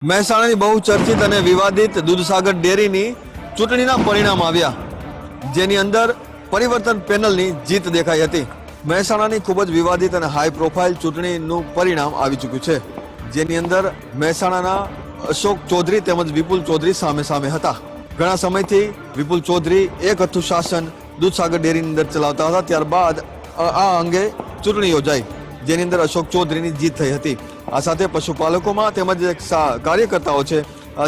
મહેસાણાની બહુચર્ચિત અને વિવાદિત દૂધસાગર ડેરીની ચૂંટણીના પરિણામ આવ્યા, જેની અંદર પરિવર્તન પેનલની જીત દેખાઈ હતી. મહેસાણાની ખૂબ જ વિવાદિત અને હાઈ પ્રોફાઇલ ચૂંટણીનું પરિણામ આવી ચૂક્યું છે, જેની અંદર મહેસાણાના અશોક ચૌધરી તેમજ વિપુલ ચૌધરી સામે સામે હતા. ઘણા સમયથી વિપુલ ચૌધરી એક હથ્થું શાસન દૂધસાગર ડેરીની અંદર ચલાવતા હતા. ત્યારબાદ આ અંગે ચૂંટણી યોજાઈ, જેની અંદર અશોક ચૌધરીની જીત થઈ હતી. આ સાથે પશુપાલકોમાં તેમજ કાર્યકર્તાઓ છે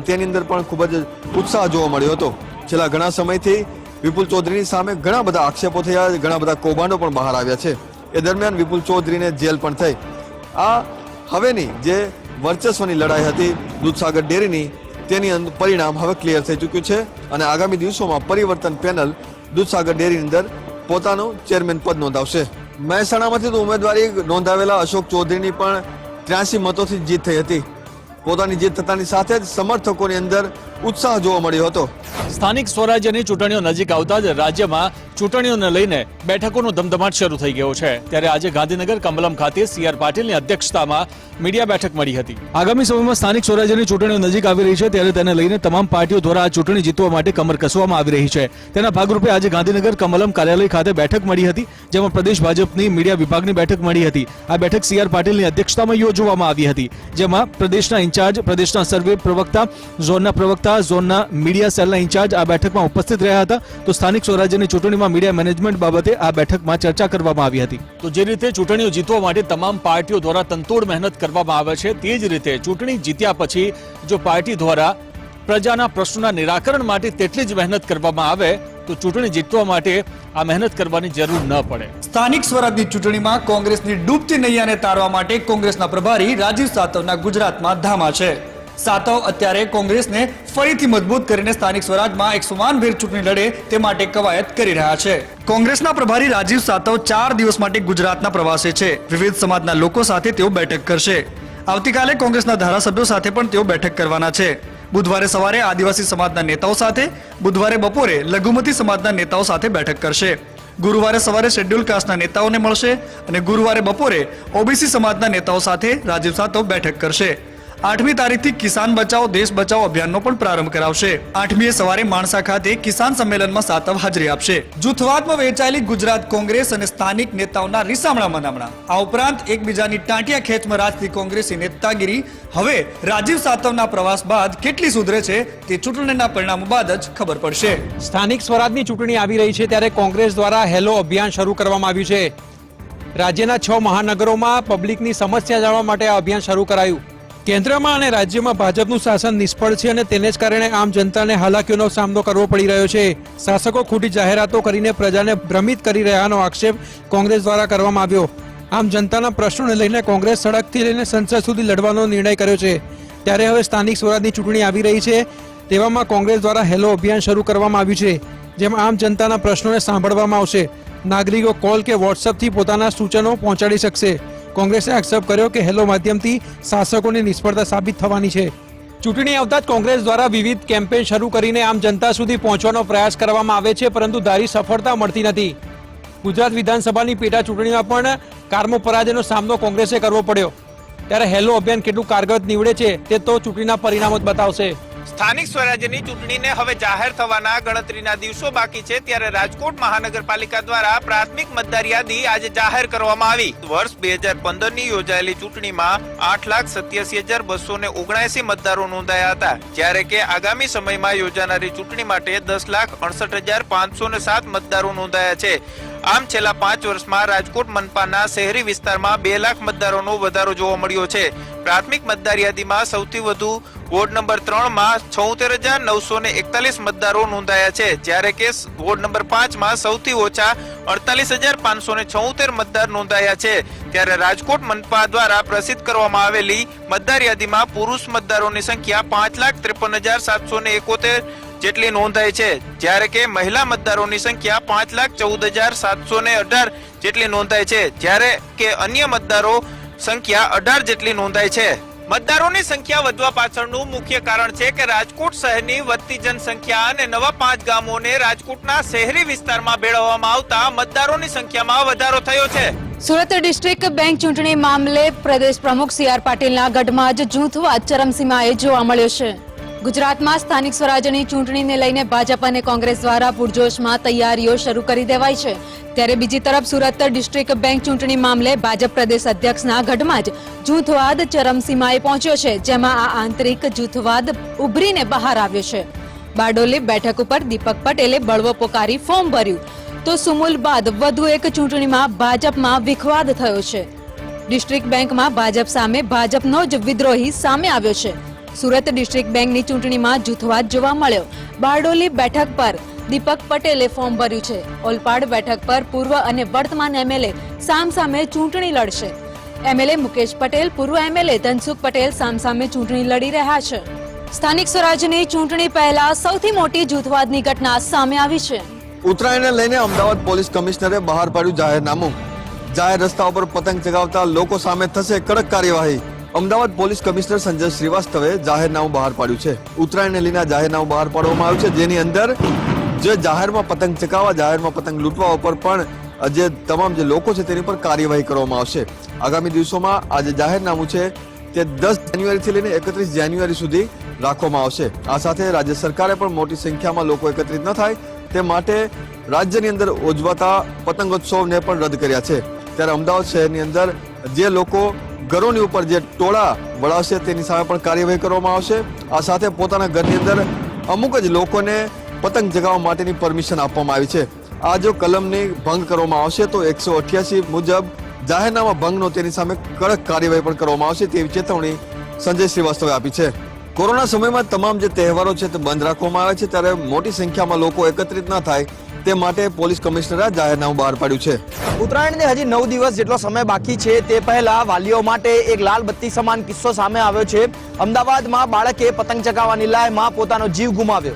તેની અંદર પણ ખૂબ જ ઉત્સાહ જોવા મળ્યો હતો. છેલ્લા ઘણા સમયથી વિપુલ ચૌધરીની સામે ઘણા બધા આક્ષેપો થયા, ઘણા બધા કૌભાંડો પણ બહાર આવ્યા છે. એ દરમિયાન વિપુલ ચૌધરીને જેલ પણ થઈ. આ હવેની જે વર્ચસ્વની લડાઈ હતી દૂધસાગર ડેરીની, તેની પરિણામ હવે ક્લિયર થઈ ચૂક્યું છે અને આગામી દિવસોમાં પરિવર્તન પેનલ દૂધસાગર ડેરીની અંદર પોતાનું ચેરમેન પદ નોંધાવશે. મહેસાણામાંથી ઉમેદવારી નોંધાવેલા અશોક ચૌધરીની પણ 83 મતોથી જીત થઈ હતી. પોતાની જીત થતાની સાથે જ સમર્થકોની અંદર ઉત્સાહ જોવા મળ્યો હતો. સ્થાનિક સ્વરાજ્યની ચૂંટણીઓ નજીક આવતા જ રાજ્યમાં ચૂંટણીઓને લઈને બેઠકોનો ધમધમાટ શરૂ થઈ ગયો છે. ત્યારે આજે ગાંધીનગર કમલમ ખાતે CR પાટીલની અધ્યક્ષતામાં મીડિયા બેઠક મળી હતી. આગામી સમયમાં સ્થાનિક સ્વરાજ્યની ચૂંટણીઓ નજીક આવી રહી છે, ત્યારે તેને લઈને તમામ પાર્ટીઓ દ્વારા આ ચૂંટણી જીતવા માટે કમર કસવામાં આવી રહી છે. તેના ભાગરૂપે આજે ગાંધીનગર કમલમ કાર્યાલય ખાતે બેઠક મળી હતી, જેમાં પ્રદેશ ભાજપની મીડિયા વિભાગની બેઠક મળી હતી. આ બેઠક CR પાટીલની અધ્યક્ષતામાં યોજવામાં આવી હતી, જેમાં પ્રદેશના ઇન્ચાર્જ, પ્રદેશના સર્વે પ્રવક્તા, ઝોનના પ્રવક્તા, ઝોનના મીડિયા સેલના ઇન્ચાર્જ આ બેઠકમાં ઉપસ્થિત રહ્યા હતા. તો સ્થાનિક સ્વરાજ્યની ચૂંટણીમાં મીડિયા મેનેજમેન્ટ બાબતે આ બેઠકમાં ચર્ચા કરવામાં આવી હતી. તો જે રીતે ચૂંટણીઓ જીતવા માટે તમામ પાર્ટીઓ દ્વારા તનતોડ મહેનત કરવામાં આવે છે, તે જ રીતે ચૂંટણી જીત્યા પછી જો પાર્ટી દ્વારા પ્રજાના પ્રશ્નોના નિરાકરણ માટે તેટલી જ મહેનત કરવામાં આવે તો ચૂંટણી જીતવા માટે આ મહેનત કરવાની જરૂર ન પડે. સ્થાનિક સ્વરાજની ચૂંટણીમાં કોંગ્રેસની ડૂબતી નૈયાને તારવા માટે કોંગ્રેસના પ્રભારી રાજીવ સાતવના ગુજરાતમાં ધામા છે. સાતવ અત્યારે કોંગ્રેસને ફરીથી મજબૂત કરીને સ્થાનિક સ્વરાજમાં એક સુમાનભેર ચૂંટણી લડે તે માટે કવાયત કરી રહ્યા છે. કોંગ્રેસના પ્રભારી રાજીવ સાતવ 4 દિવસ માટે ગુજરાતના પ્રવાસે છે. વિવિધ સમાજના લોકો સાથે તેઓ બેઠક કરશે. આવતીકાલે કોંગ્રેસના ધારાસભ્યો સાથે પણ તેઓ બેઠક કરવાના છે. બુધવારે સવારે આદિવાસી સમાજના નેતાઓ સાથે, બુધવારે બપોરે લઘુમતી સમાજના નેતાઓ સાથે બેઠક કરશે. ગુરુવારે સવારે શેડ્યુલ કાસ્ટના નેતાઓને મળશે અને ગુરુવારે બપોરે OBC સમાજના નેતાઓ સાથે રાજીવ સાતવ બેઠક કરશે. 8મી તારીખથી કિસાન બચાવો દેશ બચાવો અભિયાનનો પણ પ્રારંભ કરાવશે. 8મીએ સવારે માણસા ખાતે કિસાન સંમેલનમાં સાતવ હાજરી આપશે. જૂથવાદમાં વહેંચાયેલી ગુજરાત કોંગ્રેસ અને સ્થાનિક નેતાઓના રીસામણા મનામણા, આ ઉપરાંત એકબીજાની ટાંટિયા ખેંચમાં રાજતી કોંગ્રેસી નેતાગીરી હવે રાજીવ સાતવના પ્રવાસ બાદ કેટલી સુધરે છે તે ચૂંટણીના પરિણામો બાદ જ ખબર પડશે. સ્થાનિક સ્વરાજની ચૂંટણી આવી રહી છે, ત્યારે કોંગ્રેસ દ્વારા હેલો અભિયાન શરૂ કરવામાં આવ્યું છે. રાજ્યના 6 મહાનગરોમાં પબ્લિકની સમસ્યા જાણવા માટે આ અભિયાન શરૂ કરાયું. કેન્દ્રમાં અને રાજ્યમાં ભાજપનું શાસન નિષ્ફળ છે અને તેને જ કારણે આમ જનતાને હાલાકીઓનો સામનો કરવો પડી રહ્યો છે. શાસકો ખોટી જાહેરાતો કરીને પ્રજાને ભ્રમિત કરી રહ્યાનો આક્ષેપ કોંગ્રેસ દ્વારા કરવામાં આવ્યો. આમ જનતાના પ્રશ્નોને લઈને કોંગ્રેસ સડકથી લઈને સંસદ સુધી લડવાનો નિર્ણય કર્યો છે. ત્યારે હવે સ્થાનિક સ્વરાજની ચૂંટણી આવી રહી છે, તેવામાં કોંગ્રેસ દ્વારા હેલો અભિયાન શરૂ કરવામાં આવ્યું છે, જેમાં આમ જનતાના પ્રશ્નોને સાંભળવામાં આવશે. નાગરિકો કોલ કે વોટ્સઅપથી પોતાના સૂચનો પહોંચાડી શકશે. કોંગ્રેસે આક્ષેપ કર્યો કે હેલો માધ્યમથી શાસકોની નિષ્ફળતા સાબિત થવાની છે. ચૂંટણી આવતા જ કોંગ્રેસ દ્વારા વિવિધ કેમ્પેન શરૂ કરીને આમ જનતા સુધી પહોંચવાનો પ્રયાસ કરવામાં આવે છે, પરંતુ ધારી સફળતા મળતી નથી. ગુજરાત વિધાનસભાની પેટા ચૂંટણીમાં પણ કારમો પરાજયનો સામનો કોંગ્રેસે કરવો પડ્યો. ત્યારે હેલો અભિયાન કેટલું કારગર નીવડે છે તે તો ચૂંટણીના પરિણામો જ બતાવશે. સ્થાનિક સ્વરાજ્યની ચૂંટણીને હવે જાહેર થવાના ગણતરીના દિવસો બાકી છે, ત્યારે રાજકોટ મહાનગરપાલિકા દ્વારા પ્રાથમિક મતદાર યાદી આજે જાહેર કરવામાં આવી. વર્ષ 2015ની યોજાયેલી ચૂંટણીમાં 8,87,279 મતદારો નોંધાયા હતા, જ્યારે કે આગામી સમયમાં યોજાનારી ચૂંટણી માટે 10,68,507 મતદારો નોંધાયા છે. આમ છેલ્લા 5 વર્ષમાં રાજકોટ મનપાના શહેરી વિસ્તારમાં 2 લાખ મતદારોનો વધારો જોવા મળ્યો છે. પ્રાથમિક મતદાર યાદીમાં સૌથી વધુ વોર્ડ નંબર 3માં 76,941 મતદારો નોંધાયા છે, જ્યારે કે વોર્ડ નંબર 5માં સૌથી ઓછા 48,576 મતદાર નોંધાયા છે. ત્યારે રાજકોટ મનપા દ્વારા પ્રસિદ્ધ કરવામાં આવેલી મતદાર યાદીમાં પુરુષ મતદારોની સંખ્યા 5,53,771 જેટલી નોંધાઈ છે, જ્યારે કે મહિલા મતદારોની સંખ્યા 5,14,718 જેટલી નોંધાઈ છે, જ્યારે કે અન્ય મતદારો સંખ્યા 18 જેટલી નોંધાઈ છે. મતદારોની સંખ્યા વધવા પાછળનું મુખ્ય કારણ છે કે રાજકોટ શહેરની વધતી જનસંખ્યા અને નવા 5 ગામોને રાજકોટના શહેરી વિસ્તારમાં ભેળવવામાં આવતા મતદારોની સંખ્યામાં વધારો થયો છે. સુરત ડિસ્ટ્રિક્ટ બેંક ચૂંટણી મામલે પ્રદેશ પ્રમુખ સી.આર. પાટીલના ગઢમાં જ જૂથવાદ ચરમસીમાએ જોવા મળ્યો છે. ગુજરાતમાં સ્થાનિક સ્વરાજ્યની ચૂંટણીને લઈને ભાજપ અને કોંગ્રેસ દ્વારા પૂરજોશમાં તૈયારીઓ શરૂ કરી દેવાઈ છે. ત્યારે બીજી તરફ સુરત ડિસ્ટ્રિક્ટ બેંક ચૂંટણી મામલે ભાજપ પ્રદેશ અધ્યક્ષના ગઢમાં જ જૂથવાદ ચરમસીમાએ પહોંચ્યો છે, જેમાં આ આંતરિક જૂથવાદ ઉભરીને બહાર આવ્યો છે. બારડોલી બેઠક ઉપર દીપક પટેલે બળવો પોકારી ફોર્મ ભર્યું, તો સુમુલ બાદ વધુ એક ચૂંટણીમાં ભાજપમાં વિખવાદ થયો છે. ડિસ્ટ્રિક્ટ બેંકમાં ભાજપ સામે ભાજપનો જ વિદ્રોહી સામે આવ્યો છે. સુરત ડિસ્ટ્રિક્ટ બેંકની ચૂંટણીમાં જૂથવાદ જોવા મળ્યો. બારડોલી બેઠક પર દીપક પટેલે ફોર્મ ભર્યું છે. ઓલપાડ બેઠક પર પૂર્વ અને વર્તમાન એમએલએ સામસામે ચૂંટણી લડશે. એમએલએ મુકેશ પટેલ, પૂર્વ એમએલએ ધનસુખ પટેલ સામસામે ચૂંટણી લડી રહ્યા છે. સ્થાનિક સ્વરાજ્યની ચૂંટણી પહેલા સૌથી મોટી જૂથવાદની ઘટના સામે આવી છે. ઉત્તરાયણને લઈને અમદાવાદ પોલીસ કમિશનરે બહાર પાડ્યું જાહેરનામું. જાહેર રસ્તા ઉપર પતંગ ચગાવતા લોકો સામે થશે કડક કાર્યવાહી. અમદાવાદ પોલીસ કમિશનર સંજય શ્રીવાસ્તવે જાહેરનામું બહાર પાડ્યું છે. ઉત્તરાયણને લઈને જાહેરનામું બહાર પાડવામાં આવ્યું છે, જેની અંદર જે જાહેરમાં પતંગ ચગાવવા, જાહેરમાં પતંગ લૂંટવા ઉપર પણ જે તમામ જે લોકો છે તેની પર કાર્યવાહી કરવામાં આવશે. આગામી દિવસોમાં આ જે જાહેરનામું છે તે 10 જાન્યુઆરીથી લઈને 31 જાન્યુઆરી સુધી રાખવામાં આવશે. આ સાથે રાજ્ય સરકારે પણ મોટી સંખ્યામાં લોકો એકત્રિત ન થાય તે માટે રાજ્યની અંદર ઉજવાતા પતંગોત્સવને પણ રદ કર્યા છે. ત્યારે અમદાવાદ શહેરની અંદર જે લોકો ઘરોની ઉપર જે ટોળા વળાવશે તેની સામે પણ કાર્યવાહી કરવામાં આવશે. આ સાથે પોતાના ઘરની અંદર અમુક જ લોકોને પતંગ ચગાવવા માટેની પરમિશન આપવામાં આવી છે. આ જો કલમની ભંગ કરવામાં આવશે તો 188 મુજબ જાહેરનામા ભંગનો તેની સામે કડક કાર્યવાહી પણ કરવામાં આવશે તેવી ચેતવણી સંજય શ્રીવાસ્તવે આપી છે. કોરોના સમયમાં તમામ જે તહેવારો છે તે બંધ રાખવામાં આવે છે, ત્યારે મોટી સંખ્યામાં લોકો એકત્રિત ન થાય તે માટે પોલીસ કમિશનરે જાહેરનામું બહાર પાડ્યું છે. ઉત્તરાયણને હજી 9 દિવસ જેટલો સમય બાકી છે તે પહેલા વાલીઓ માટે એક લાલ બત્તી સમાન કિસ્સો સામે આવ્યો છે. અમદાવાદમાં બાળકે પતંગ ચગાવવાની લાયમાં પોતાનો જીવ ગુમાવ્યો.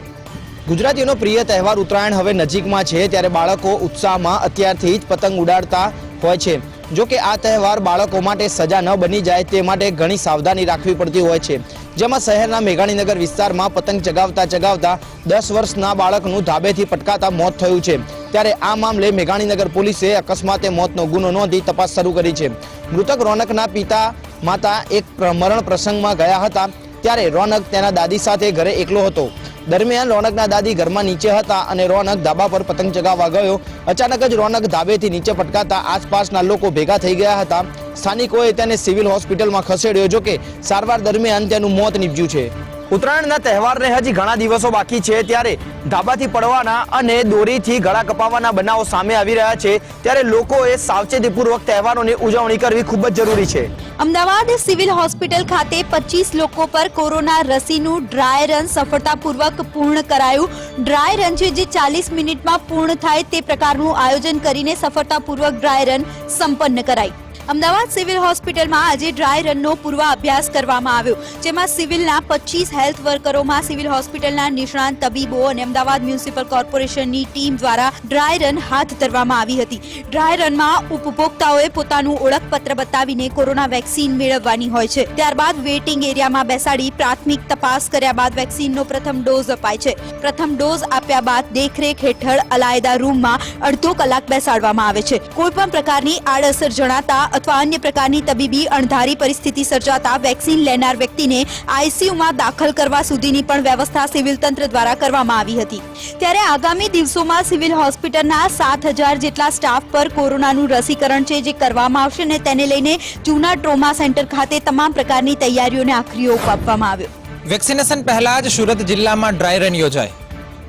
ગુજરાતીઓનો પ્રિય તહેવાર ઉત્તરાયણ હવે નજીકમાં છે, ત્યારે બાળકો ઉત્સાહમાં અત્યારથી જ પતંગ ઉડાડતા હોય છે. જો કે આ તહેવાર બાળકો માટે સજા ન બની જાય તે માટે ઘણી સાવધાની રાખવી પડતી હોય છે. જેમાં શહેરના મેઘાણીનગર વિસ્તારમાં પતંગ ચગાવતા 10 વર્ષના બાળકનું ધાબેથી પટકાતા મોત થયું છે. ત્યારે આ મામલે મેઘાણીનગર પોલીસે અકસ્માતે મોતનો ગુનો નોંધી તપાસ શરૂ કરી છે. મૃતક રોનકના પિતા માતા એક મરણ પ્રસંગમાં ગયા હતા, ત્યારે રોનક તેના દાદી સાથે ઘરે એકલો હતો. દરમિયાન રોનકના દાદી ઘરમાં નીચે હતા અને રોનક ધાબા પર પતંગ ચગાવવા ગયો. અચાનક જ રોનક ધાબેથી નીચે પટકાતા આસપાસના લોકો ભેગા થઈ ગયા હતા. સ્થાનિકોએ તેને સિવિલ હોસ્પિટલમાં ખસેડ્યો, જો કે સારવાર દરમિયાન તેનું મોત નીપજ્યું છે. ઉત્તરાયણના તહેવારને હજી ઘણા દિવસો બાકી છે, ત્યારે ધાબાથી પડવાના અને દોરીથી ગળા કપાવવાના બનાવો સામે આવી રહ્યા છે. ત્યારે લોકોએ સાવચેતીપૂર્વક તહેવારોની ઉજવણી કરવી ખૂબ જ જરૂરી છે. અમદાવાદ સિવિલ હોસ્પિટલ ખાતે 25 લોકો પર કોરોના રસીનું ડ્રાય રન સફળતાપૂર્વક પૂર્ણ કરાયું. ડ્રાય રન છે જે 40 મિનિટમાં પૂર્ણ થાય તે પ્રકારનું આયોજન કરીને સફળતાપૂર્વક ડ્રાય રન સંપન્ન કરાઈ. અમદાવાદ સિવિલ હોસ્પિટલમાં આજે ડ્રાય રનનો પૂર્વાભ્યાસ કરવામાં આવ્યો, જેમાં સિવિલના 25 હેલ્થ વર્કરોમાં સિવિલ હોસ્પિટલના નિષ્ણાંત તબીબો અને અમદાવાદ મ્યુનિસિપલ કોર્પોરેશનની ટીમ દ્વારા ડ્રાય રન હાથ ધરવામાં આવી હતી. ડ્રાય રનમાં ઉપભોક્તાઓએ પોતાનું ઓળખપત્ર બતાવીને કોરોના વેક્સિન મેળવવાની હોય છે. ત્યારબાદ વેઇટિંગ એરિયામાં બેસાડી પ્રાથમિક તપાસ કર્યા બાદ વેક્સિનનો પ્રથમ ડોઝ અપાય છે. પ્રથમ ડોઝ આપ્યા બાદ દેખરેખ હેઠળ અલાયદા રૂમમાં અડધો કલાક બેસાડવામાં આવે છે. કોઈપણ પ્રકારની આડઅસર જણાતા અથવા અન્ય પ્રકારની તબીબી અણધારી પરિસ્થિતિ સર્જાતા વેક્સિન લેનાર વ્યક્તિને આઈસીયુમાં દાખલ કરવા સુધીની પણ વ્યવસ્થા સિવિલ તંત્ર દ્વારા કરવામાં આવી હતી. ત્યારે આગામી દિવસોમાં સિવિલ હોસ્પિટલના 7,000 જેટલા સ્ટાફ પર કોરોનાનું રસીકરણ છે જે કરવામાં આવશે, અને તેને લઈને જૂના ટ્રોમા સેન્ટર ખાતે તમામ પ્રકારની તૈયારીઓને આખરી ઓપ આપવામાં આવ્યો. વેક્સિનેશન પહેલા જ સુરત જિલ્લામાં ડ્રાય રન યોજાય.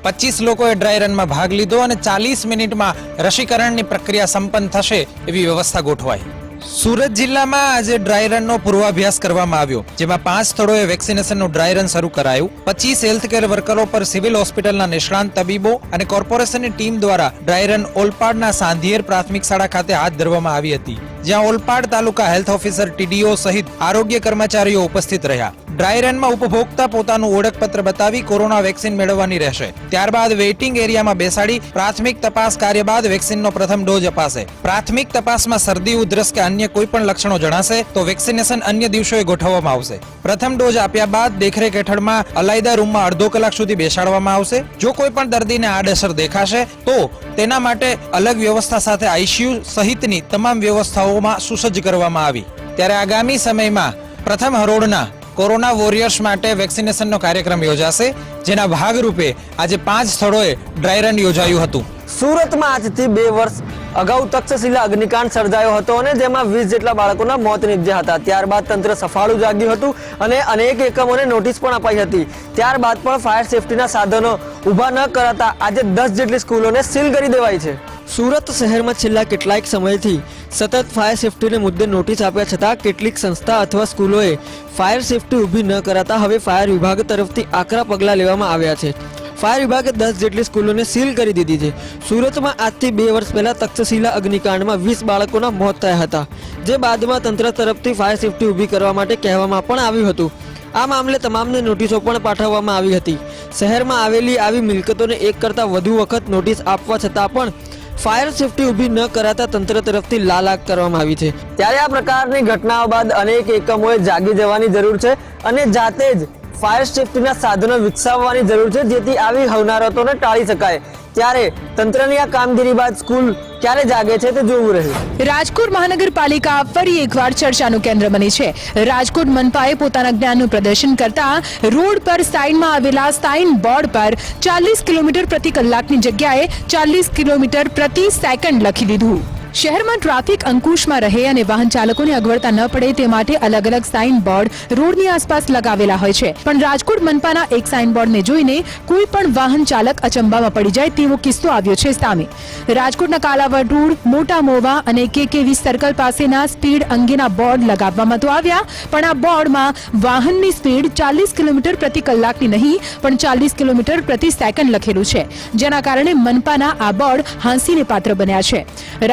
25 લોકોએ ડ્રાય રનમાં ભાગ લીધો અને 40 મિનિટમાં રસીકરણની પ્રક્રિયા સંપન્ન થશે એવી વ્યવસ્થા ગોઠવાઈ. સુરત જિલ્લામાં આજે ડ્રાય રનનો પૂર્વાભ્યાસ કરવામાં આવ્યો, જેમાં 5 સ્થળોએ વેક્સિનેશનનું ડ્રાય રન શરૂ કરાયું. 25 હેલ્થકેર વર્કરો પર સિવિલ હોસ્પિટલના નિષ્ણાંત તબીબો અને કોર્પોરેશનની ટીમ દ્વારા ડ્રાય રન ઓલપાડના સાંધિયેર પ્રાથમિક શાળા ખાતે હાથ ધરવામાં આવી હતી, જ્યાં ઓલપાડ તાલુકા હેલ્થ ઓફિસર ટીડીઓ સહિત આરોગ્ય કર્મચારીઓ ઉપસ્થિત રહ્યા. ડ્રાય રનમાં ઉપભોક્તા પોતાનું ઓળખપત્ર બતાવી કોરોના વેક્સિન મેળવવાની રહેશે. ત્યારબાદ વેઇટિંગ એરિયામાં બેસાડી પ્રાથમિક તપાસ કાર્ય બાદ વેક્સિનનો પ્રથમ ડોઝ અપાશે. પ્રાથમિક તપાસમાં શરદી, ઉધરસ કે અન્ય કોઈ પણ લક્ષણો જણાશે તો વેક્સિનેશન અન્ય દિવસોએ ગોઠવવામાં આવશે. પ્રથમ ડોઝ આપ્યા બાદ દેખરેખ હેઠળમાં અલાયદા રૂમમાં અડધો કલાક સુધી બેસાડવામાં આવશે. જો કોઈ પણ દર્દીને આડઅસર દેખાશે તો તેના માટે અલગ વ્યવસ્થા સાથે આઈસીયુ સહિતની તમામ વ્યવસ્થાઓમાં સુસજ્જ કરવામાં આવી. ત્યારે આગામી સમયમાં પ્રથમ હરોળના કોરોના વોરિયર્સ માટે વેક્સિનેશનનો કાર્યક્રમ યોજાશે, જેના ભાગરૂપે આજે 5 સ્થળોએ ડ્રાય રન યોજાયું હતું. સુરતમાં આજથી 2 વર્ષ અગાઉ તક્ષશિલા અગ્નિકાંડ સર્જાયો હતો અને જેમાં 20 જેટલા બાળકોના મોત નીપજ્યા હતા. ત્યારબાદ તંત્ર સફાળું જાગ્યું હતું અને અનેક એકમોને નોટિસ પણ અપાઈ હતી. ત્યારબાદ પણ ફાયર સેફટીના સાધનો ઊભા ન કરાતા આજે 10 જેટલી સ્કૂલોને સીલ કરી દેવાઈ છે. સુરત શહેરમાં છેલ્લા કેટલાક સમયથી સતત ફાયર સેફટીને મુદ્દે નોટિસ આપ્યા છતાં કેટલીક સંસ્થા અથવા સ્કૂલોએ ફાયર સેફટી ઊભી ન કરાતા હવે ફાયર વિભાગ તરફથી આકરા પગલાં લેવામાં આવ્યા છે. ફાયર વિભાગે 10 જેટલી સ્કૂલોને સીલ કરી દીધી છે. સુરતમાં આજથી 2 વર્ષ પહેલા તક્ષશિલા અગ્નિકાંડમાં 20 બાળકોના મોત થયા હતા, જે બાદમાં તંત્ર તરફથી ફાયર સેફટી ઊભી કરવા માટે કહેવામાં પણ આવ્યું હતું. આ મામલે તમામને નોટિસો પણ પાઠવવામાં આવી હતી. શહેરમાં આવેલી આવી મિલકતોને એક કરતાં વધુ વખત નોટિસ આપવા છતાં પણ ફાયર સેફટી ઊભી ન કરાતા તંત્ર તરફથી લાલાક કરવામાં આવી છે. ત્યારે આ પ્રકારની ઘટનાઓ બાદ અનેક એકમોએ જાગી જવાની જરૂર છે અને જાતે જ ફાયર સેફટીના સાધનો વિકસાવવાની જરૂર છે, જેથી આવી હોનારતોને ટાળી શકાય. ત્યારે તંત્રની આ કામગીરી બાદ સ્કૂલ ક્યારે જાગે છે તે જોવું રહ્યું. રાજકોટ મહાનગરપાલિકા ફરી એકવાર ચર્ચાનું કેન્દ્ર બની છે. રાજકોટ મનપાએ પોતાના જ્ઞાનનું પ્રદર્શન કરતા રોડ પર સાઇનમાં આવેલા સાઇન બોર્ડ પર 40 કિલોમીટર પ્રતિ કલાકની જગ્યાએ 40 કિલોમીટર પ્રતિ સેકન્ડ લખી દીધું. શહેરમાં ટ્રાફિક અંકુશમાં રહે અને વાહન ચાલકોને અગવડતા ન પડે તે માટે અલગ અલગ સાઇન બોર્ડ રોડની આસપાસ લગાવેલા હોય છે. પણ રાજકોટ મનપાના એક સાઇન બોર્ડને જોઈને કોઈ પણ વાહન ચાલક અચંબામાં પડી જાય તેવો કિસ્સો આવ્યો છે સામે. રાજકોટના કાલાવડ રોડ, મોટા મોવા અને KKV સર્કલ પાસેના સ્પીડ અંગેના બોર્ડ લગાવવામાં તો આવ્યા, પણ આ બોર્ડમાં વાહનની સ્પીડ 40 કિલોમીટર પ્રતિ કલાકની નહીં પણ 40 કિલોમીટર પ્રતિ સેકન્ડ લખેલું છે, જેના કારણે મનપાના આ બોર્ડ હાંસીને પાત્ર બન્યા છે.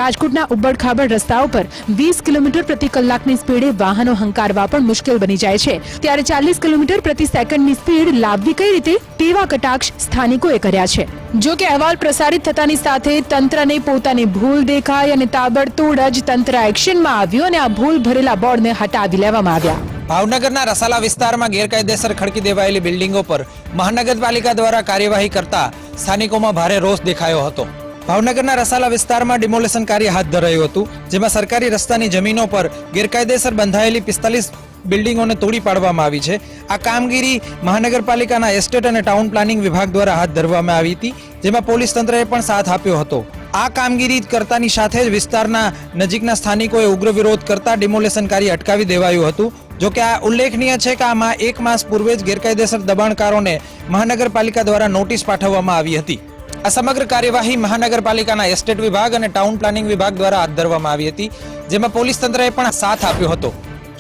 રાજકોટના ઉબડ-ખાબડ રસ્તાઓ પર 20 કિલોમીટર પ્રતિ કલાકની સ્પીડે વાહનો હંકારવા પણ મુશ્કેલ બની જાય છે. ત્યારે 40 કિલોમીટર પ્રતિ સેકન્ડની સ્પીડ લાવવી કઈ રીતે તેવા કટાક્ષ સ્થાનિકોએ કર્યા છે. જો કે અહેવાલ પ્રસારિત થતાની સાથે તંત્રને પોતાની ભૂલ દેખાઈ અને તાબડતોડ જ તંત્ર એક્શનમાં આવ્યું અને આ ભૂલ ભરેલા બોર્ડને હટાવી લેવામાં આવ્યા. ભાવનગરના રસાલા વિસ્તારમાં ગેરકાયદેસર ખડકી દેવાયેલી બિલ્ડિંગો પર મહાનગરપાલિકા દ્વારા કાર્યવાહી કરતા સ્થાનિકોમાં ભારે રોષ દેખાયો હતો. ભાવનગરના રસાલા વિસ્તારમાં ડિમોલેશન કાર્ય હાથ ધરાયું હતું, જેમાં સરકારી રસ્તાની જમીનો પર ગેરકાયદેસર બંધાયેલી 45 બિલ્ડિંગોને તોડી પાડવામાં આવી છે. આ કામગીરી મહાનગરપાલિકાના એસ્ટેટ અને ટાઉન પ્લાનિંગ વિભાગ દ્વારા હાથ ધરવામાં આવી હતી, જેમાં પોલીસ તંત્રએ પણ સાથ આપ્યો હતો. આ કામગીરી કરતાની સાથે જ વિસ્તારના નજીકના સ્થાનિકોએ ઉગ્ર વિરોધ કરતા ડિમોલેશન કાર્ય અટકાવી દેવાયું હતું. જો કે આ ઉલ્લેખનીય છે કે આમાં 1 માસ પૂર્વે જ ગેરકાયદેસર દબાણકારોને મહાનગરપાલિકા દ્વારા નોટિસ પાઠવવામાં આવી હતી. આ સમગ્ર કાર્યવાહી મહાનગરપાલિકાના એસ્ટેટ વિભાગ અને ટાઉન પ્લાનિંગ વિભાગ દ્વારા હાથ ધરવામાં આવી હતી, જેમાં પોલીસ તંત્રએ પણ સાથ આપ્યો હતો.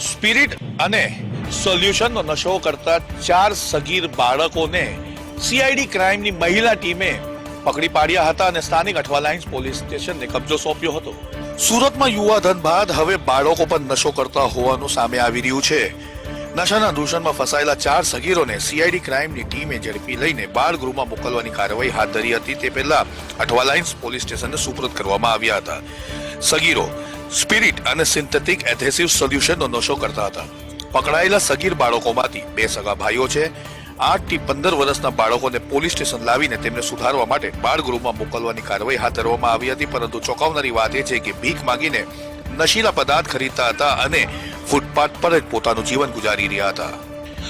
સ્પિરિટ અને સોલ્યુશનનો નશો કરતા 4 સગીર બાળકોને સીઆઈડી ક્રાઇમની મહિલા ટીમે પકડી પાડ્યા હતા અને સ્થાનિક અઠવાલાઇન્સ પોલીસ સ્ટેશનને કબજો સોંપ્યો હતો. સુરતમાં યુવાધન બાદ હવે બાળકો પર નશો કરતા હોવાનું સામે આવી રહ્યું છે. નશાના દૂષણમાં ફસાયેલા 4 સગીરોને સીઆઈડી ક્રાઇમની ટીમે ઝડપી લઈને બાળગૃહમાં મોકલવાની કાર્યવાહી હાથ ધરી હતી. તે પહેલા અઠવાલાઇન્સ પોલીસ સ્ટેશનને સુપરત કરવામાં આવ્યા હતા. સગીરો સ્પિરિટ અને સિન્થેટિક એધેસિવ સોલ્યુશનનો નશો કરતા હતા. પકડાયેલા સગીર બાળકોમાંથી 2 સગા ભાઈઓ છે. 8 થી 15 વર્ષના બાળકોને પોલીસ સ્ટેશન લાવીને તેમને સુધારવા માટે બાળગૃહમાં મોકલવાની કાર્યવાહી હાથ ધરવામાં આવી હતી. પરંતુ ચોંકાવનારી વાત એ છે કે ભીખ માંગીને નશીલા પદાર્થ ખરીદતા હતા અને ફૂટપાથ પર જ પોતાનું જીવન ગુજારી રહ્યા હતા.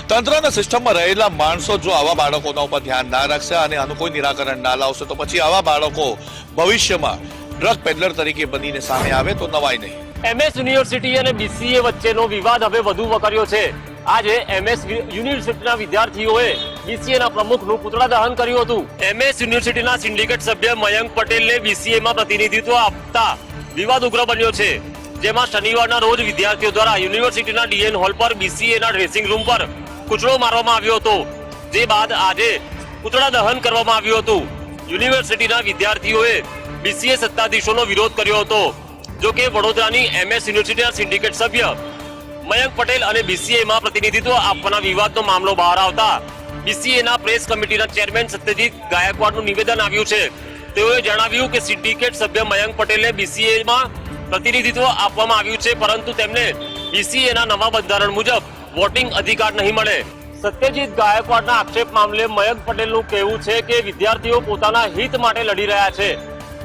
તંત્રના સિસ્ટમમાં રહેલા માણસો જો આવા બાળકોના ઉપર ધ્યાન ના રાખશે અને આનું કોઈ નિરાકરણ ના લાવશે તો પછી આવા બાળકો ભવિષ્યમાં ડ્રગ પેડલર તરીકે બનીને સામે આવે તો નવાય નહીં. MS યુનિવર્સિટી અને BCA વચ્ચેનો વિવાદ હવે વધુ વકર્યો છે. આજે MS યુનિવર્સિટીના વિદ્યાર્થીઓએ BCA ના પ્રમુખનું પુતળા દહન કર્યું હતું. MS યુનિવર્સિટીના સિન્ડિકેટ સભ્ય મયંક પટેલને BCA માં પ્રતિનિધિત્વ આપતા વિવાદ ઉગ્ર બન્યો છે, જેમાં શનિવારના રોજ વિદ્યાર્થીઓ દ્વારા યુનિવર્સિટીના DN હોલ પર BCA ના ડ્રેસિંગ રૂમ પર કૂચડો મારવામાં આવ્યો હતો. જે બાદ આજે પુતળા દહન કરવામાં આવ્યું હતું. યુનિવર્સિટીના વિદ્યાર્થીઓએ BCA સત્તાધીશોનો વિરોધ કર્યો હતો. જો કે વડોદરાની MS યુનિવર્સિટીના સિન્ડિકેટ સભ્ય મયંક પટેલ અને BCAમાં પ્રતિનિધિત્વ આપવાના વિવાદનો મામલો બહાર આવતા BCAના પ્રેસ કમિટીના ચેરમેન સત્યજીત ગાયકવાડનું નિવેદન આવ્યું છે. તેઓએ જણાવ્યું કે સિન્ડિકેટ સભ્ય મયંક પટેલને BCAમાં પ્રતિનિધિત્વ આપવામાં આવ્યું છે, પરંતુ તેમને BCAના નવા બંધારણ મુજબ વોટિંગ અધિકાર નહીં મળે. સત્યજીત ગાયકવાડના આક્ષેપ મામલે મયંક પટેલનું કહેવું છે કે વિદ્યાર્થીઓ પોતાના હિત માટે લડી રહ્યા છે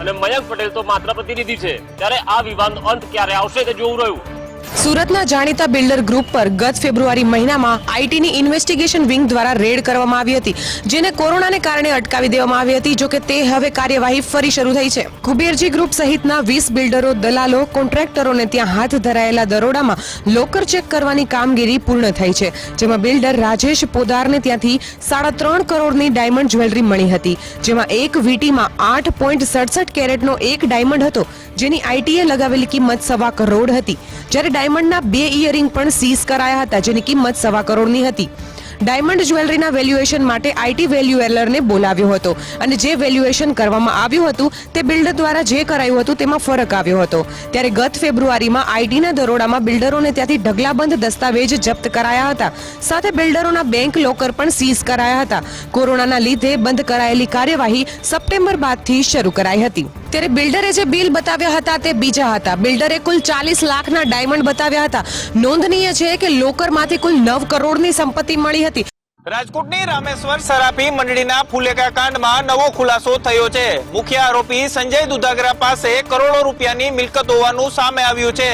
અને મયંક પટેલ તો માત્ર પ્રતિનિધિ છે. ત્યારે આ વિવાદનો અંત ક્યારે આવશે તે જોવું રહ્યું. સુરતના જાણીતા બિલ્ડર ગ્રુપ પર ગત ફેબ્રુઆરી મહિનામાં આઈટીની ઇન્વેસ્ટિગેશન વિંગ દ્વારા રેડ કરવામાં આવી હતી, જેને કોરોનાને કારણે અટકાવી દેવામાં આવી હતી. જોકે તે હવે કાર્યવાહી ફરી શરૂ થઈ છે. કુબેરજી ગ્રુપ સહિતના 20 બિલ્ડરો, દલાલો, કોન્ટ્રાક્ટરોને ત્યાં હાથ ધરાયેલા દરોડામાં લોકર ચેક કરવાની કામગીરી પૂર્ણ થઈ છે, જેમાં બિલ્ડર રાજેશ પોદારને ત્યાંથી 3.5 કરોડની ડાયમંડ જ્વેલરી મળી હતી, જેમાં એક વીટીમાં 8.67 કેરેટનો એક ડાયમંડ હતો, જેની આઈટીએ લગાવેલી કિંમત 1.25 કરોડ હતી. જ્યારે ડાયમંડના 2 ઇયરિંગ પણ સીઝ કરાયા હતા, જેની કિંમત 1.25 કરોડની હતી. ડાયમંડ જ્વેલરીના વેલ્યુએશન માટે આઈટી વેલ્યુએલરને બોલાવ્યો હતો અને જે વેલ્યુએશન કરવામાં આવ્યું હતું તે બિલ્ડર દ્વારા જે કરાયું હતું તેમાં ફરક આવ્યો હતો. ત્યારે ગત ફેબ્રુઆરીમાં આઈટીના દરોડામાં બિલ્ડરોને ત્યાંથી ઢગલાબંધ દસ્તાવેજ જપ્ત કરાયા હતા, સાથે બિલ્ડરોના બેંક લોકર પણ સીઝ કરાયા હતા. કોરોનાના લીધે બંધ કરાયેલી કાર્યવાહી સપ્ટેમ્બર બાદથી શરૂ કરાઈ હતી. ત્યારે બિલ્ડરે જે બિલ બતાવ્યા હતા તે બીજા હતા. બિલ્ડરે કુલ 40 લાખના ડાયમંડ બતાવ્યા હતા. નોંધનીય છે કે લોકરમાંથી કુલ 9 કરોડની સંપત્તિ મળી હતી. રાજકોટની રામેશ્વર સરાફી મંડળીના ફુલેકા કાંડમાં નવો ખુલાસો થયો છે. મુખ્ય આરોપી સંજય દુધાગરા પાસે કરોડો રૂપિયાની મિલકત હોવાનું સામે આવ્યું છે.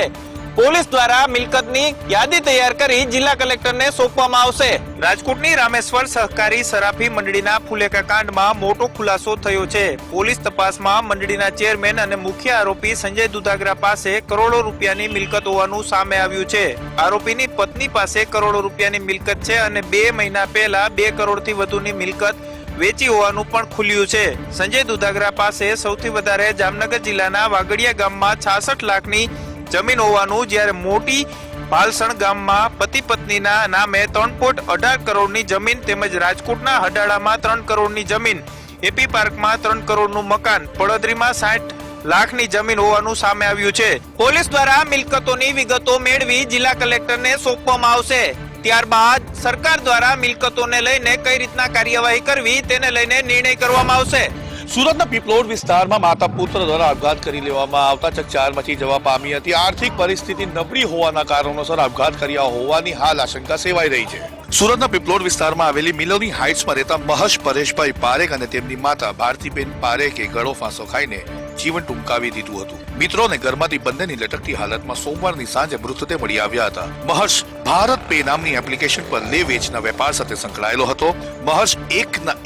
પોલીસ દ્વારા મિલકતની યાદી તૈયાર કરી જિલ્લા કલેક્ટરને સોંપવામાં આવશે. રાજકોટની રામેશ્વર સહકારી સરાફી મંડળીના ફુલેકા કાંડમાં મોટો ખુલાસો થયો છે. પોલીસ તપાસમાં મંડળીના ચેરમેન અને મુખ્ય આરોપી સંજય દુધાગરા પાસે કરોડો રૂપિયાની મિલકત હોવાનું સામે આવ્યું છે. આરોપીની પત્ની પાસે કરોડો રૂપિયાની મિલકત છે અને 2 મહિના પહેલા 2 કરોડથી વધુની મિલકત વેચી હોવાનું પણ ખુલ્યું છે. સંજય દુધાગરા પાસે સૌથી વધારે જામનગર જિલ્લાના વાગડિયા ગામમાં 66 લાખની જમીન હોવાનું, જ્યારે મોટી ભાલસણ ગામમાં પતિ પત્નીના નામે 3.18 કરોડની જમીન તેમજ રાજકોટના હડાળામાં 3 કરોડની જમીન, એપી પાર્કમાં 3 કરોડનું મકાન, પડદરીમાં 60 લાખની જમીન હોવાનું સામે આવ્યું છે. પોલીસ દ્વારા મિલકતોની વિગતો મેળવી જિલ્લા કલેક્ટરને સોંપવામાં આવશે. ત્યારબાદ સરકાર દ્વારા મિલકતોને લઈને કઈ રીતના કાર્યવાહી કરવી તેને લઈને નિર્ણય કરવામાં આવશે. સુરતના પીપલોડ વિસ્તારમાં માતા પુત્ર દ્વારા આપઘાત કરી લેવામાં આવતા ચકચાર મચી જવા પામી હતી. આર્થિક પરિસ્થિતિ નબળી હોવાના કારણોસર આપઘાત કર્યા હોવાની હાલ આશંકા સેવાઈ રહી છે. સુરતના પીપલોડ વિસ્તારમાં આવેલી મિલોની હાઇટ્સમાં રહેતા મહર્ષ પરેશભાઈ પારેખ અને તેમની માતા ભારતીબેન પારેખે ગળો ફાંસો ખાઈને જીવન ટૂંકાવી દીધું હતું. મિત્રોને ઘરમાંથી બંનેની લટકતી હાલતમાં સોમવારની સાંજે મૃતદેહ મળી આવ્યા હતા. મહર્ષ ભારત પે નામની એપ્લિકેશન પર લે વેચના વેપાર સાથે સંકળાયેલો હતો. મહર્ષ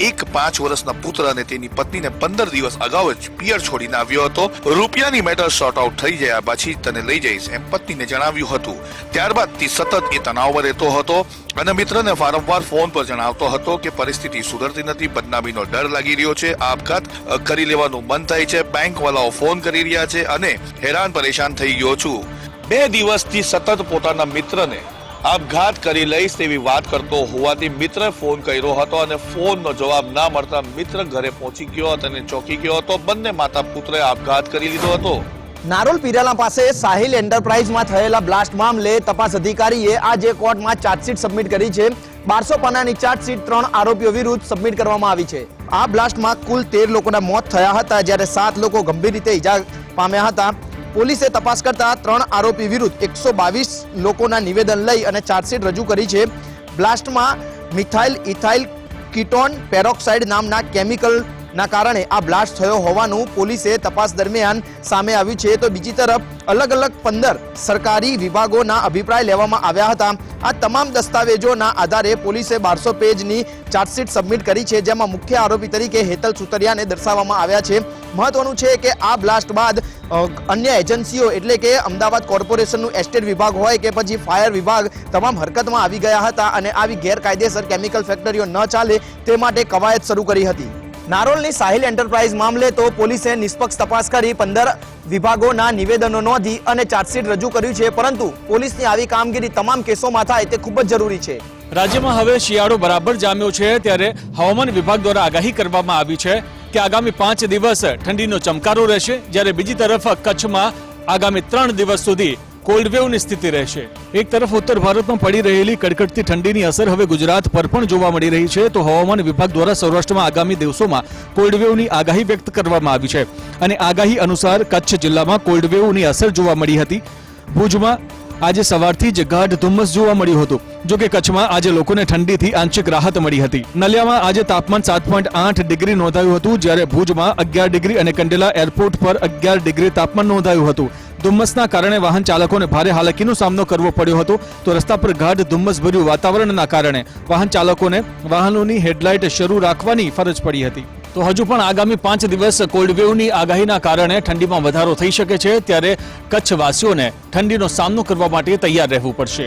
એક 5 વર્ષના પુત્ર અને તેની પત્નીને 15 દિવસ અગાઉ જ પિયર છોડીને આવ્યો હતો. રૂપિયાની મેટર સોર્ટ આઉટ થઈ ગયા પછી તને લઈ જઈશ એમ પત્નીને જણાવ્યું હતું. ત્યારબાદ તે સતત એ તણાવમાં રહેતો હતો અને મિત્રને વારંવાર ફોન પર જણાવતો હતો કે પરિસ્થિતિ સુધરતી નથી, બદનામીનો ડર લાગી રહ્યો છે, આપઘાત કરી લેવાનું મન થાય છે, બેંકવાળાઓ ફોન કરી રહ્યા છે અને હેરાન પરેશાન થઈ ગયો છું. 2 દિવસથી સતત પોતાના મિત્રને આપઘાત કરી લઈશ તેવી વાત કરતો હોવાથી મિત્રે ફોન કર્યો હતો અને ફોનનો જવાબ ના મળતા મિત્ર ઘરે પહોંચી ગયો હતો અને ચોંકી ગયો હતો. બંને માતા પુત્રએ આપઘાત કરી લીધો હતો. નારોલ પીરાલા પાસે સાહિલ એન્ટરપ્રાઇઝમાં થયેલા બ્લાસ્ટ મામલે તપાસ અધિકારીએ આજે કોર્ટમાં ચાર્જશીટ સબમિટ કરી છે. 1200 પાનાની ચાર્જશીટ 3 આરોપીઓ વિરુદ્ધ સબમિટ કરવામાં આવી છે. આ બ્લાસ્ટમાં કુલ 13 લોકોના મોત થયા હતા, જ્યારે 7 લોકો ગંભીર રીતે ઈજા પામ્યા હતા. પોલીસે તપાસ કરતા 3 આરોપી વિરુદ્ધ 122 લોકોના નિવેદન લઈ અને ચાર્જશીટ રજૂ કરી છે. બ્લાસ્ટમાં મિથાઇલ ઇથાઇલ કીટોન પેરોક્સાઇડ નામના કેમિકલ ના કારણે આ બ્લાસ્ટ થયો હોવાનું પોલીસે તપાસ દરમિયાન સામે આવ્યું છે. તો બીજી તરફ અલગ અલગ 15 સરકારી વિભાગોના અભિપ્રાય લેવામાં આવ્યા હતા. આ તમામ દસ્તાવેજોના આધારે પોલીસે 1200 પેજની ચાર્જશીટ સબમિટ કરી છે, જેમાં મુખ્ય આરોપી તરીકે હેતલ સુતરિયાને દર્શાવવામાં આવ્યા છે. મહત્વનું છે કે આ બ્લાસ્ટ બાદ અન્ય એજન્સીઓ એટલે કે અમદાવાદ કોર્પોરેશનનું એસ્ટેટ વિભાગ હોય કે પછી ફાયર વિભાગ તમામ હરકતમાં આવી ગયા હતા અને આવી ગેરકાયદેસર કેમિકલ ફેક્ટરીઓ ન ચાલે તે માટે કવાયત શરૂ કરી હતી. નારોલની સાહિલ એન્ટરપ્રાઇઝ મામલે તો પોલીસે નિષ્પક્ષ તપાસ કરી 15 વિભાગોના નિવેદનો નોંધી અને ચાર્જશીટ રજૂ કર્યું છે, પરંતુ પોલીસની આવી કામગીરી તમામ કેસોમાં થાય તે ખૂબ જ જરૂરી છે. રાજ્યમાં હવે શિયાળો બરાબર જામ્યો છે, ત્યારે હવામાન વિભાગ દ્વારા આગાહી કરવામાં આવી છે કે આગામી 5 દિવસ ઠંડીનો ચમકારો રહેશે, જ્યારે બીજી તરફ કચ્છમાં આગામી 3 દિવસ સુધી કોલ્ડ વેવની સ્થિતિ રહેશે. એક તરફ ઉત્તર ભારતમાં પડી રહેલી કડકડતી ઠંડીની અસર હવે ગુજરાત પર પણ જોવા મળી રહી છે, તો હવામાન વિભાગ દ્વારા સૌરાષ્ટ્રમાં આગામી દિવસોમાં કોલ્ડ વેવની આગાહી વ્યક્ત કરવામાં આવી છે અને આગાહી અનુસાર કચ્છ જિલ્લામાં કોલ્ડ વેવની અસર જોવા મળી હતી. ભુજમાં આજે સવારથી જ ગાઢ ધુમ્મસ જોવા મળ્યું હતું. જો કે કચ્છમાં આજે લોકોને ઠંડીથી આંશિક રાહત મળી હતી. નલિયામાં આજે તાપમાન 7.8 ડિગ્રી નોંધાયું હતું, જ્યારે ભુજમાં 11 ડિગ્રી અને કંડલા એરપોર્ટ પર 11 ડિગ્રી તાપમાન નોંધાયું હતું. ધુમ્મસના કારણે વાહન ચાલકોને ભારે હાલાકીનો સામનો કરવો પડ્યો હતો, તો રસ્તા પર ગાઢ ધુમ્મસભર્યું વાતાવરણના કારણે વાહન ચાલકોને વાહનોની હેડલાઇટ શરૂ રાખવાની ફરજ પડી હતી. તો હજુ પણ આગામી 5 દિવસ કોલ્ડ વેવની આગાહીના કારણે ઠંડીમાં વધારો થઈ શકે છે, ત્યારે કચ્છવાસીઓને ઠંડીનો સામનો કરવા માટે તૈયાર રહેવું પડશે.